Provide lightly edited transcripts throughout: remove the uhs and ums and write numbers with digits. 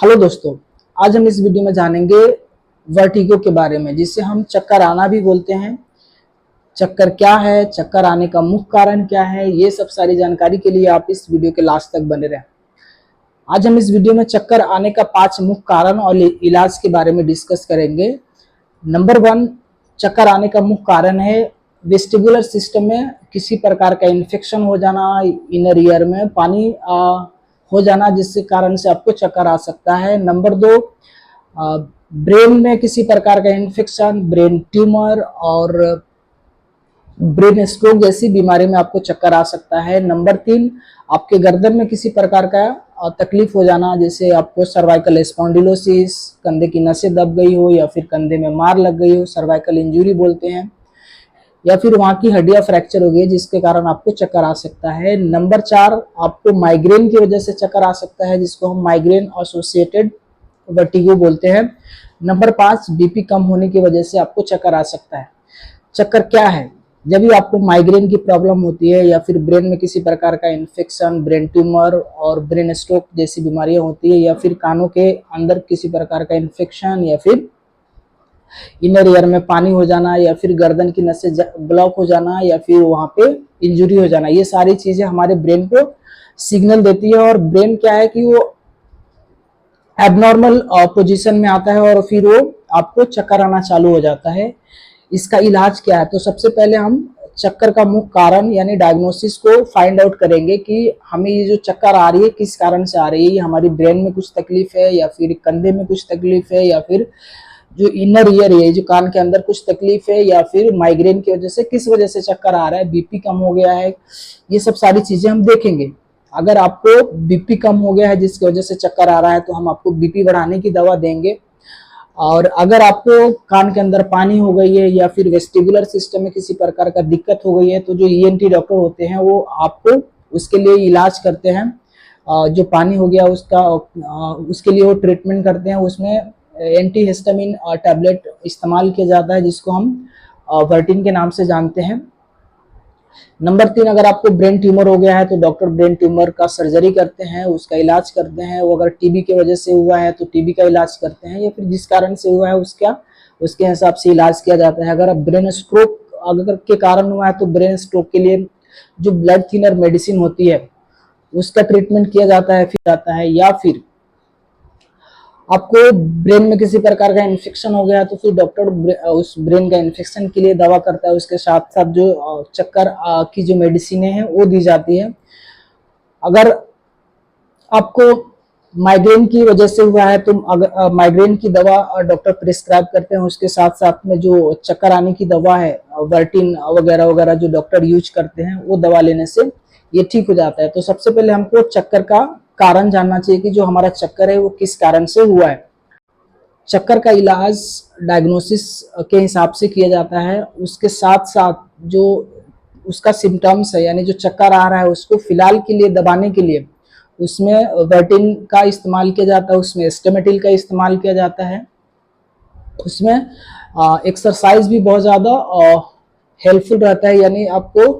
Hello दोस्तों, आज हम इस वीडियो में जानेंगे वर्टिगो के बारे में, जिसे हम चक्कर आना भी बोलते हैं। चक्कर क्या है, चक्कर आने का मुख्य कारण क्या है, ये सब सारी जानकारी के लिए आप इस वीडियो के लास्ट तक बने रहें। आज हम इस वीडियो में चक्कर आने का 5 मुख्य कारण और इलाज के बारे में डिस्कस करेंगे। नंबर 1, चक्कर आने का मुख्य कारण है वेस्टिबुलर सिस्टम में किसी प्रकार का इन्फेक्शन हो जाना, इनर ईयर में पानी हो जाना, जिसके कारण से आपको चक्कर आ सकता है। नंबर 2, ब्रेन में किसी प्रकार का इन्फेक्शन, ब्रेन ट्यूमर और ब्रेन स्ट्रोक जैसी बीमारी में आपको चक्कर आ सकता है। नंबर 3, आपके गर्दन में किसी प्रकार का तकलीफ हो जाना, जैसे आपको सर्वाइकल स्पॉन्डिलोसिस, कंधे की नसें दब गई हो या फिर कंधे में मार लग गई हो, सर्वाइकल इंजरी बोलते हैं, या फिर वहां की हड्डियां फ्रैक्चर हो गई जिसके कारण आपको चक्कर आ सकता है। नंबर 4, आपको माइग्रेन की वजह से चक्कर आ सकता है, जिसको हम माइग्रेन एसोसिएटेड वर्टिगो बोलते हैं। नंबर 5, बीपी कम होने की वजह से आपको चक्कर आ सकता है। चक्कर क्या है? जब भी आपको माइग्रेन की प्रॉब्लम होती है या फिर ब्रेन में किसी प्रकार का इन्फेक्शन, ब्रेन ट्यूमर और ब्रेन स्ट्रोक जैसी बीमारियां होती है, या फिर कानों के अंदर किसी प्रकार का इन्फेक्शन, या फिर इनर ईयर में पानी हो जाना, या फिर गर्दन की नसें ब्लॉक हो जाना, या फिर वहां पे इंजरी हो जाना, ये सारी चीजें हमारे ब्रेन को सिग्नल देती है। और ब्रेन क्या है कि वो एबनॉर्मल पोजीशन में आता है और फिर वो आपको चक्कर आना चालू हो जाता है। इसका इलाज क्या है? तो सबसे पहले हम चक्कर का मुख्य कारण यानी डायग्नोसिस को फाइंड आउट करेंगे कि हमें ये जो चक्कर आ रही है किस कारण से आ रही है। ये हमारी ब्रेन में कुछ तकलीफ है, या फिर कंधे में कुछ तकलीफ है, या फिर जो इनर ईयर है, जो कान के अंदर कुछ तकलीफ है, या फिर माइग्रेन की वजह से किस वजह से चक्कर आ रहा है, बीपी कम हो गया है, ये सब सारी चीजें हम देखेंगे। अगर आपको बीपी कम हो गया है जिसकी वजह से चक्कर आ रहा है तो हम आपको बीपी बढ़ाने की दवा देंगे। और अगर आपको कान के अंदर पानी हो गई है या फिर वेस्टिबुलर सिस्टम में किसी प्रकार का दिक्कत हो गई है तो जो ईएनटी डॉक्टर होते हैं वो आपको उसके लिए इलाज करते हैं। जो पानी हो गया उसके लिए वो ट्रीटमेंट करते हैं। उसमें एंटी हिस्टामिन टैबलेट इस्तेमाल किया जाता है, जिसको हम वर्टिन के नाम से जानते हैं। नंबर 3, अगर आपको ब्रेन ट्यूमर हो गया है तो डॉक्टर ब्रेन ट्यूमर का सर्जरी करते हैं, उसका इलाज करते हैं। वो अगर टीबी की वजह से हुआ है तो टीबी का इलाज करते हैं, या फिर जिस कारण से हुआ है उसके हिसाब से इलाज किया जाता है। अगर ब्रेन स्ट्रोक अगर के कारण हुआ है तो ब्रेन स्ट्रोक के लिए जो ब्लड थिनर मेडिसिन होती है उसका ट्रीटमेंट किया जाता है। या फिर आपको ब्रेन में किसी प्रकार का इन्फेक्शन हो गया तो फिर डॉक्टर उस ब्रेन का इन्फेक्शन के लिए दवा करता है। उसके साथ साथ जो चक्कर की जो मेडिसिन है वो दी जाती है। अगर आपको माइग्रेन की वजह से हुआ है तो अगर माइग्रेन की दवा डॉक्टर प्रिस्क्राइब करते हैं, उसके साथ साथ में जो चक्कर आने की दवा है वर्टिन वगैरह वगैरह जो डॉक्टर यूज करते हैं वो दवा लेने से ये ठीक हो जाता है। तो सबसे पहले हमको चक्कर का कारण जानना चाहिए कि जो हमारा चक्कर है वो किस कारण से हुआ है। चक्कर का इलाज डायग्नोसिस के हिसाब से किया जाता है। उसके साथ साथ जो उसका सिम्टम्स है यानी जो चक्कर आ रहा है उसको फिलहाल के लिए दबाने के लिए उसमें वर्टिन का इस्तेमाल किया जाता है, उसमें एस्टेमेटिल का इस्तेमाल किया जाता है। उसमें एक्सरसाइज भी बहुत ज़्यादा हेल्पफुल रहता है, यानी आपको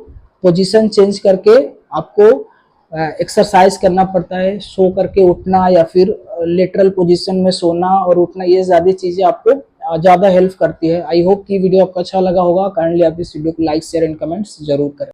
पोजीशन चेंज करके आपको एक्सरसाइज करना पड़ता है, सो करके उठना या फिर लेटरल पोजीशन में सोना और उठना, ये ज़्यादा चीज़ें आपको ज़्यादा हेल्प करती है। आई होप कि वीडियो आपको अच्छा लगा होगा। काइंडली आप इस वीडियो को लाइक, शेयर एंड कमेंट्स जरूर करें।